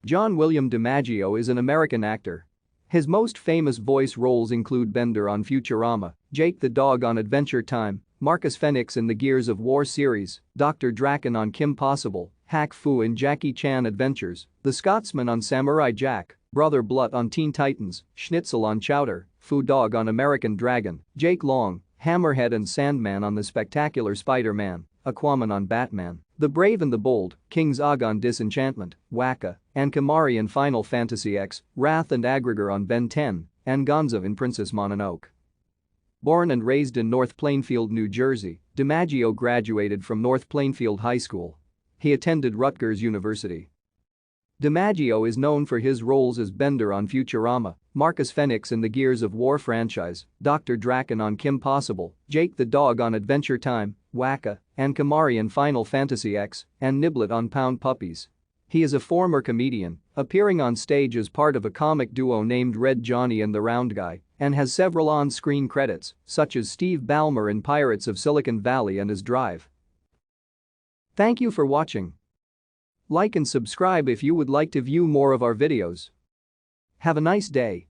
John William DiMaggio is an American actor. His most famous voice roles include Bender on Futurama, Jake the Dog on Adventure Time, Marcus Fenix in the Gears of War series, Dr. Drakken on Kim Possible, Hack Fu in Jackie Chan Adventures, the Scotsman on Samurai Jack, Brother Blutt on Teen Titans, Shnitzel on Chowder, Fu Dog on American Dragon, Jake Long, Hammerhead and Sandman on The Spectacular Spider-Man, Aquaman on Batman, The Brave and the Bold, King Zog on Disenchantment, Wakka, and Kimahri in Final Fantasy X, Rath and Aggregor on Ben 10, and Gonza in Princess Mononoke. Born and raised in North Plainfield, New Jersey, DiMaggio graduated from North Plainfield High School. He attended Rutgers University. DiMaggio is known for his roles as Bender on Futurama, Marcus Fenix in the Gears of War franchise, Dr. Drakken on Kim Possible, Jake the Dog on Adventure Time, Wakka, and Kimahri in Final Fantasy X, and Niblet on Pound Puppies. He is a former comedian, appearing on stage as part of a comic duo named Red Johnny and the Round Guy, and has several on-screen credits, such as Steve Ballmer in Pirates of Silicon Valley and as Drive. Thank you for watching. Like and subscribe if you would like to view more of our videos. Have a nice day.